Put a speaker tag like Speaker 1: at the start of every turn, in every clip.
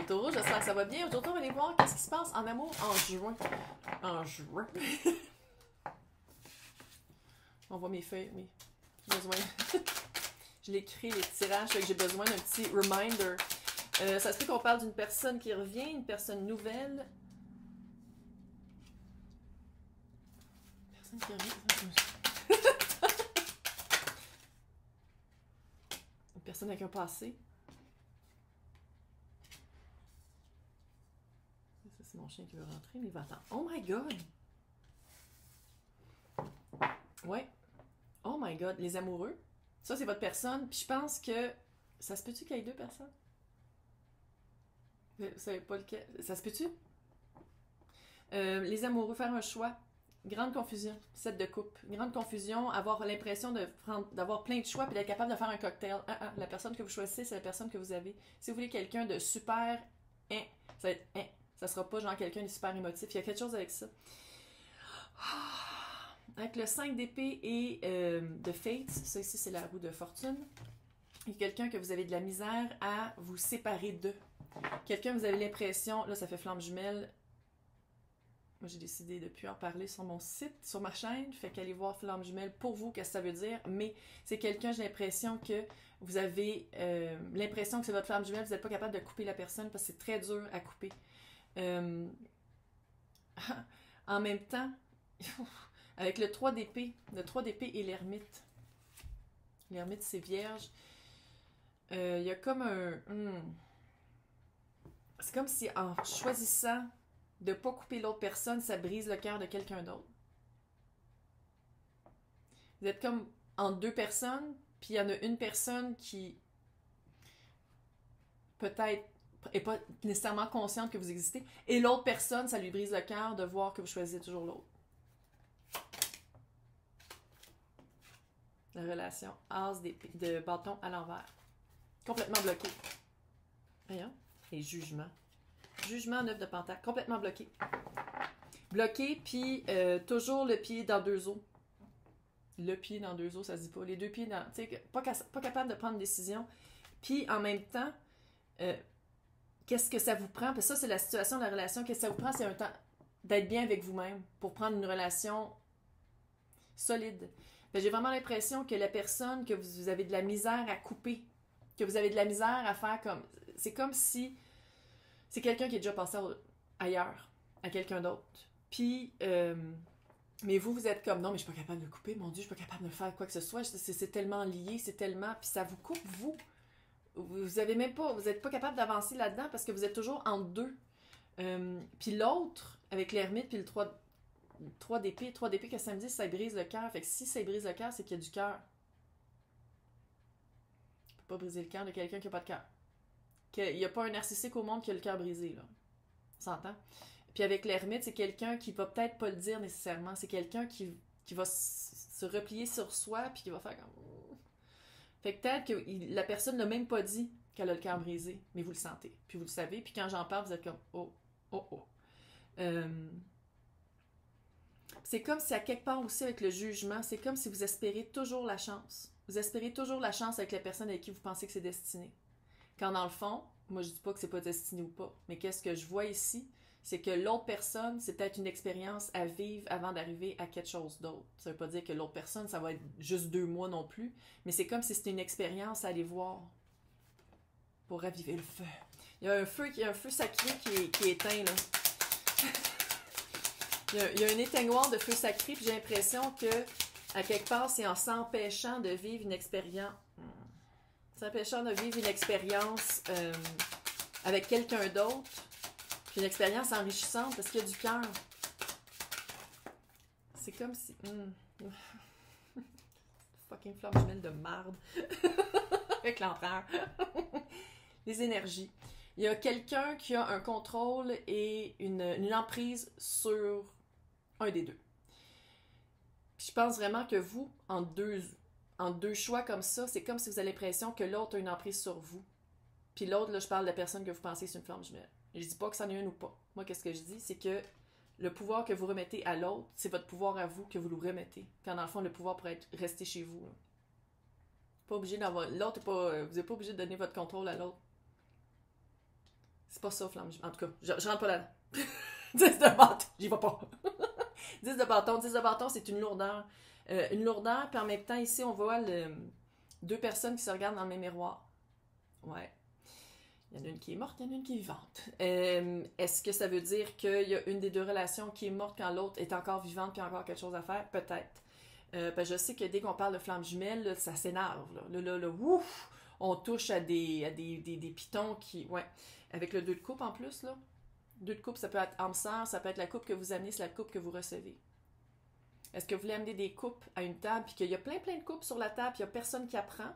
Speaker 1: Taureau, j'espère que ça va bien. Aujourd'hui, on va aller voir qu'est-ce qui se passe en amour en juin. En juin. On voit mes feuilles, oui. Besoin. Je l'écris, les tirages, fait que j'ai besoin d'un petit reminder. Ça se peut qu'on parle d'une personne qui revient, une personne nouvelle. Personne qui revient. Une personne avec un passé. Ça, c'est mon chien qui veut rentrer, mais il va attendre. Oh my god! Ouais. Oh my god, les amoureux. Ça, c'est votre personne. Puis je pense que... Ça se peut-tu qu'il y ait deux personnes? Vous savez pas lequel? Ça se peut-tu? Les amoureux, faire un choix. Grande confusion. 7 de coupe. Grande confusion. Avoir l'impression d'avoir plein de choix puis d'être capable de faire un cocktail. La personne que vous choisissez, c'est la personne que vous avez. Si vous voulez quelqu'un de super... ça va être... ça sera pas genre quelqu'un de super émotif. Il y a quelque chose avec ça. Avec le 5 d'épée et de Fate, ça ici c'est la roue de fortune. Il y a quelqu'un que vous avez de la misère à vous séparer d'eux. Quelqu'un vous avez l'impression, là ça fait flamme jumelle. Moi j'ai décidé de ne plus en parler sur mon site, sur ma chaîne, fait qu'allez voir flamme jumelle pour vous, qu'est-ce que ça veut dire. Mais c'est quelqu'un, j'ai l'impression que vous avez l'impression que c'est votre flamme jumelle, vous n'êtes pas capable de couper la personne parce que c'est très dur à couper. En même temps, avec le 3 d'épée et l'ermite. L'ermite, c'est vierge. Il y a comme un... C'est comme si en choisissant de ne pas couper l'autre personne, ça brise le cœur de quelqu'un d'autre. Vous êtes comme en deux personnes, puis il y en a une personne qui peut-être n'est pas nécessairement consciente que vous existez, et l'autre personne, ça lui brise le cœur de voir que vous choisissez toujours l'autre. La relation, as de bâton à l'envers. Complètement bloqué. Voyons. Et jugement. Jugement, 9 de pentacle. Complètement bloqué. Bloqué, puis toujours le pied dans deux os. Le pied dans deux os, ça se dit pas. Les deux pieds dans... Tu sais, pas capable de prendre une décision. Puis en même temps, qu'est-ce que ça vous prend? Parce que ça, c'est la situation de la relation. Qu'est-ce que ça vous prend? C'est un temps d'être bien avec vous-même pour prendre une relation solide. J'ai vraiment l'impression que la personne que vous avez de la misère à couper, que vous avez de la misère à faire comme... C'est comme si c'est quelqu'un qui est déjà passé ailleurs, à quelqu'un d'autre. Puis, mais vous êtes comme, non, mais je suis pas capable de couper, mon Dieu, je suis pas capable de faire quoi que ce soit, c'est tellement lié, c'est tellement... Puis ça vous coupe, vous. Vous avez même pas... Vous êtes pas capable d'avancer là-dedans parce que vous êtes toujours en deux. Puis l'autre, avec l'ermite, puis le 3 d'épée, que ça me dit, ça brise le cœur. Fait que si ça brise le cœur, c'est qu'il y a du cœur. On peut pas briser le cœur de quelqu'un qui n'a pas de cœur. Il n'y a pas un narcissique au monde qui a le cœur brisé, là. On s'entend? Puis avec l'ermite, c'est quelqu'un qui va peut-être pas le dire nécessairement. C'est quelqu'un qui va se replier sur soi, puis qui va faire comme... Fait que peut-être que la personne n'a même pas dit qu'elle a le cœur brisé, mais vous le sentez. Puis vous le savez, puis quand j'en parle, vous êtes comme, oh. C'est comme si à quelque part aussi avec le jugement, c'est comme si vous espérez toujours la chance. Vous espérez toujours la chance avec la personne avec qui vous pensez que c'est destiné. Quand dans le fond, moi je dis pas que c'est pas destiné ou pas, mais qu'est-ce que je vois ici, c'est que l'autre personne, c'est peut-être une expérience à vivre avant d'arriver à quelque chose d'autre. Ça veut pas dire que l'autre personne, ça va être juste 2 mois non plus, mais c'est comme si c'était une expérience à aller voir pour raviver le feu. Il y a un feu sacré qui est éteint, là. Il y a un éteignoir de feu sacré, puis j'ai l'impression que, à quelque part, c'est en s'empêchant de vivre une expérience. S'empêchant de vivre une expérience avec quelqu'un d'autre, puis une expérience enrichissante, parce qu'il y a du cœur. C'est comme si. Fucking flamme jumelle de marde. Avec l'empereur. Les énergies. Il y a quelqu'un qui a un contrôle et une emprise sur un des deux. Puis je pense vraiment que vous, en deux choix comme ça, c'est comme si vous avez l'impression que l'autre a une emprise sur vous. Puis l'autre, là, je parle de la personne que vous pensez c'est une flamme jumelle. Je dis pas que c'en est une ou pas. Moi, qu'est-ce que je dis, c'est que le pouvoir que vous remettez à l'autre, c'est votre pouvoir à vous que vous le remettez. Quand dans le fond, le pouvoir pourrait rester chez vous. Là. Pas obligé d'avoir... L'autre, vous n'êtes pas obligé de donner votre contrôle à l'autre. C'est pas ça, flamme jumelle. En tout cas, je rentre pas là-dedans. 10 de bâton, j'y vais pas. 10 de bâton. 10 de bâton, c'est une lourdeur. Une lourdeur, puis en même temps, ici, on voit deux personnes qui se regardent dans le même miroir. Ouais. Il y en a une qui est morte, il y en a une qui est vivante. Est-ce que ça veut dire qu'il y a une des deux relations qui est morte quand l'autre est encore vivante puis encore quelque chose à faire? Peut-être. Je sais que dès qu'on parle de flamme jumelle, là, ça s'énerve. Là, ouf! On touche à des pitons qui... Ouais. Avec le 2 de coupe en plus, là. 2 de coupe, ça peut être âme sœur, ça peut être la coupe que vous amenez, c'est la coupe que vous recevez. Est-ce que vous voulez amener des coupes à une table puis qu'il y a plein de coupes sur la table puis il n'y a personne qui apprend?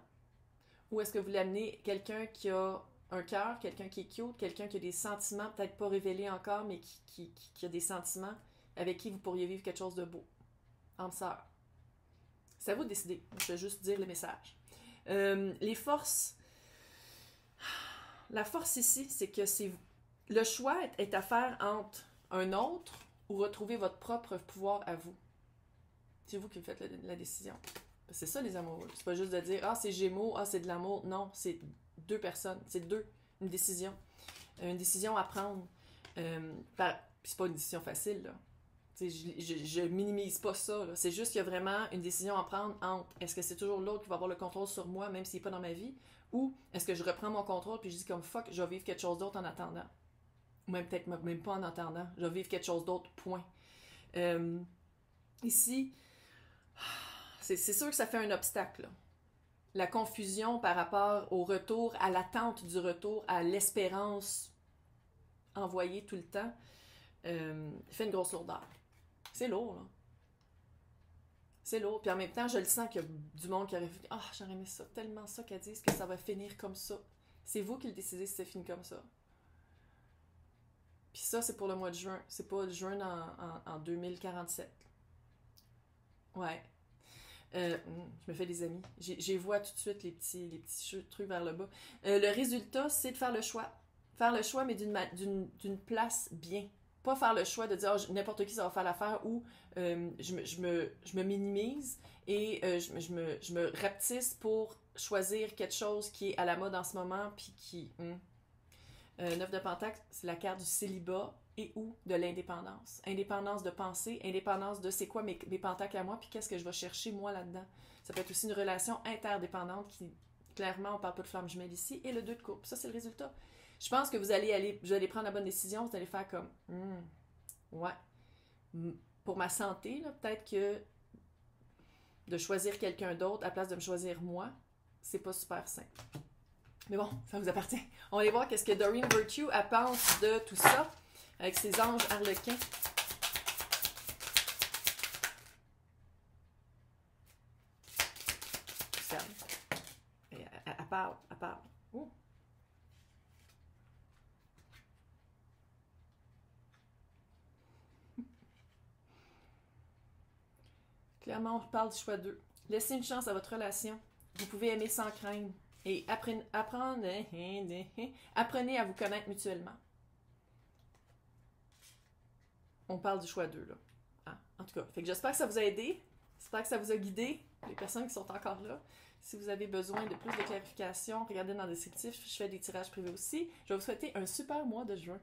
Speaker 1: Ou est-ce que vous voulez amener quelqu'un qui a un cœur, quelqu'un qui est cute, quelqu'un qui a des sentiments, peut-être pas révélés encore, mais qui a des sentiments avec qui vous pourriez vivre quelque chose de beau? Âme sœur. C'est à vous de décider. Je vais juste dire le message. Les forces. La force ici, c'est que le choix est à faire entre un autre ou retrouver votre propre pouvoir à vous. C'est vous qui faites la décision. C'est ça, les amoureux. C'est pas juste de dire « Ah, c'est Gémeaux, ah, c'est de l'amour ». Non, c'est deux personnes. C'est deux. Une décision. Une décision à prendre. C'est pas une décision facile, là. Je minimise pas ça. C'est juste qu'il y a vraiment une décision à prendre entre est-ce que c'est toujours l'autre qui va avoir le contrôle sur moi, même s'il n'est pas dans ma vie, ou est-ce que je reprends mon contrôle puis je dis comme fuck, je vais vivre quelque chose d'autre en attendant. Ou même peut-être même pas en attendant. Je vais vivre quelque chose d'autre, point. Ici, c'est sûr que ça fait un obstacle, là. La confusion par rapport au retour, à l'attente du retour, à l'espérance envoyée tout le temps, fait une grosse lourdeur. C'est lourd, là. C'est lourd. Puis en même temps, je le sens qu'il y a du monde qui aurait fait « Ah, j'aurais aimé ça, tellement ça qu'elle dise que ça va finir comme ça. » C'est vous qui le décidez si ça finit comme ça. Puis ça, c'est pour le mois de juin. C'est pas le juin en 2047. Ouais. Je me fais des amis. J'y vois tout de suite les petits trucs vers le bas. Le résultat, c'est de faire le choix. Faire le choix, mais d'une place bien. Pas faire le choix de dire oh, n'importe qui ça va faire l'affaire ou je me minimise et je me rapetisse pour choisir quelque chose qui est à la mode en ce moment puis qui... 9 de Pentacle, c'est la carte du célibat et ou de l'indépendance. Indépendance de pensée, indépendance de c'est quoi mes pentacles à moi puis qu'est-ce que je vais chercher moi là-dedans. Ça peut être aussi une relation interdépendante qui, clairement, on parle pas de flamme jumelle ici, et le 2 de coupe. Ça, c'est le résultat. Je pense que vous allez prendre la bonne décision, vous allez faire comme ouais. Pour ma santé, là, peut-être que de choisir quelqu'un d'autre à la place de me choisir moi, c'est pas super simple. Mais bon, ça vous appartient. On va aller voir qu'est-ce que Doreen Virtue elle pense de tout ça avec ses anges harlequins. Elle parle. Oh. Clairement, on parle du choix 2. Laissez une chance à votre relation. Vous pouvez aimer sans craindre. Et apprenez à vous connaître mutuellement. On parle du choix 2, là. Ah, en tout cas, fait que j'espère que ça vous a aidé. J'espère que ça vous a guidé, les personnes qui sont encore là. Si vous avez besoin de plus de clarification, regardez dans le descriptif. Je fais des tirages privés aussi. Je vais vous souhaiter un super mois de juin.